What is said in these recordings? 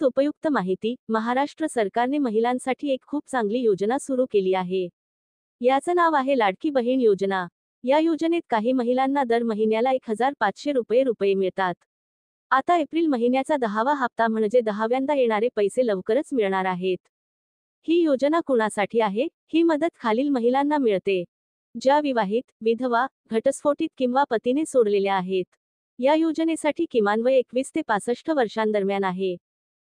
अत्यंत उपयुक्त माहिती. महाराष्ट्र सरकारने महिलांसाठी एक खूप चांगली योजना सुरू केली आहे. याचं नाव आहे लाडकी बहीण योजना. या योजनेत काही महिलांना दर महिन्याला 1500 रुपये मिळतात. आता एप्रिल महिन्याचा 10वा हप्ता म्हणजे 10व्यांदा येणारे पैसे लवकरच मिळणार आहेत. ही योजना कुणासाठी आहे? ही मदत खालील महिलांना मिळते. ज्या विवाहित, विधवा, घटस्फोटित किंवा पतीने सोडलेल्या आहेत. या योजनेसाठी किमान वय 21 ते 65 वर्षांदरम्यान आहे.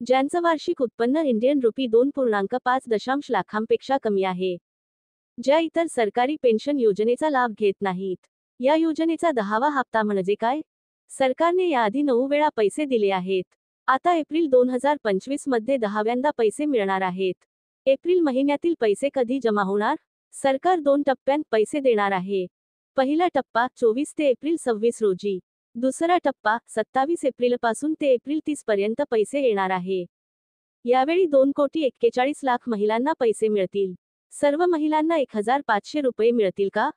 ज्यांचं वार्षिक उत्पन्न इंडियन रुपी 2.5 लाखांपेक्षा कमी आहे. ज्या इतर सरकारी पेन्शन योजनेचा लाभ घेत नाहीत. या योजनेचा 10वा हप्ता म्हणजे काय? सरकारने याआधी 9 वेळा पैसे दिले आहेत. आता एप्रिल 2025 मध्ये 10व्यांदा पैसे मिळणार आहेत. एप्रिल महिन्यातील पैसे कधी जमा होणार? सरकार 2 टप्प्यांत पैसे देणार आहे. पहिला टप्पा 24 ते एप्रिल 26 रोजी. दुसरा टप्पा 27 एप्रिलपासून ते एप्रिल 30 पर्यंत पैसे येणार आहे. यावेळी 2,41,00,000 महिलांना पैसे मिळतील. सर्व महिलांना 1500 रुपये मिळतील का?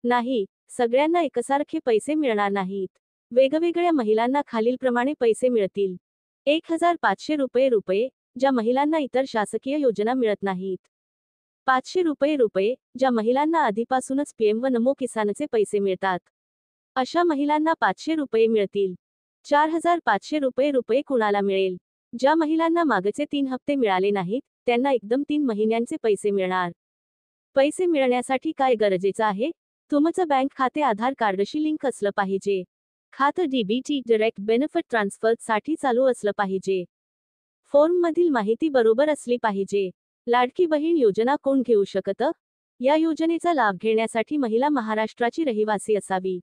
नाही, सगळ्यांना एकसारखे पैसे मिळणार नाहीत. वेगवेगळ्या महिलांना खालीलप्रमाणे पैसे मिळतील. 1500 रुपये, ज्या महिलांना इतर शासकीय योजना मिळत नाहीत. 500 रुपये, ज्या महिलांना आधीपासूनच पीएम व नमो किसानचे पैसे मिळतात. अशा महिलांना 500 रुपये मिळतील. 4500 रुपये कुणाला मिळेल? ज्या महिलांना मागचे 3 हप्ते मिळाले नाहीत, त्यांना एकदम 3 महिन्यांचे पैसे मिळणार. पैसे मिळण्यासाठी काय गरजेचं आहे? तुमचं बँक खाते आधार कार्डशी लिंक असलं पाहिजे. खातं डीबीटी डायरेक्ट बेनिफिट ट्रान्सफर साठी चालू असलं पाहिजे. फॉर्ममधील माहिती बरोबर असली पाहिजे. लाडकी बहीण योजना कोण घेऊ शकतं? या योजनेचा लाभ घेण्यासाठी महिला महाराष्ट्राची रहिवासी असावी.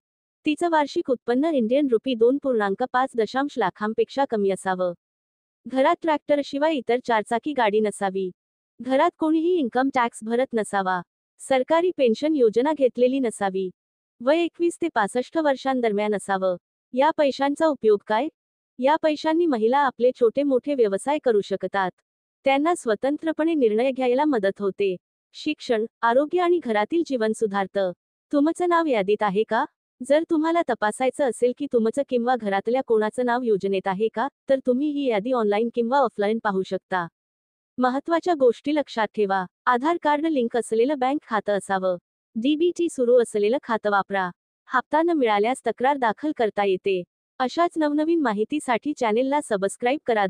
तिचं वार्षिक उत्पन्न इंडियन रुपी 2.5 लाखांपेक्षा कमी असावं. घरात ट्रॅक्टरशिवाय इतर चारचाकी गाडी नसावी. घरात कोणीही इन्कम टॅक्स भरत नसावा. सरकारी पेन्शन योजना घेतलेली नसावी. वय 21 ते 65 वर्षांदरम्यान असावं. या पैशांचा उपयोग काय? या पैशांनी महिला आपले छोटे मोठे व्यवसाय करू शकतात. त्यांना स्वतंत्रपणे निर्णय घ्यायला मदत होते. शिक्षण, आरोग्य आणि घरातील जीवन सुधारतं. तुमचं नाव यादीत आहे का? जर तुम्हाला तपासायचं असेल की तुमचं किंवा घरातल्या कोणाचं नाव योजनेत आहे का, तर तुम्ही ही यादी ऑनलाईन किंवा ऑफलाईन पाहू शकता. महत्त्वाच्या गोष्टी लक्षात ठेवा. आधार कार्ड लिंक असलेलं बँक खातं असावं. डीबीटी सुरू असलेलं खातं वापरा. हप्ता न मिळाल्यास तक्रार दाखल करता येते. अशाच नवनवीन माहितीसाठी चॅनेलला सबस्क्राईब करा.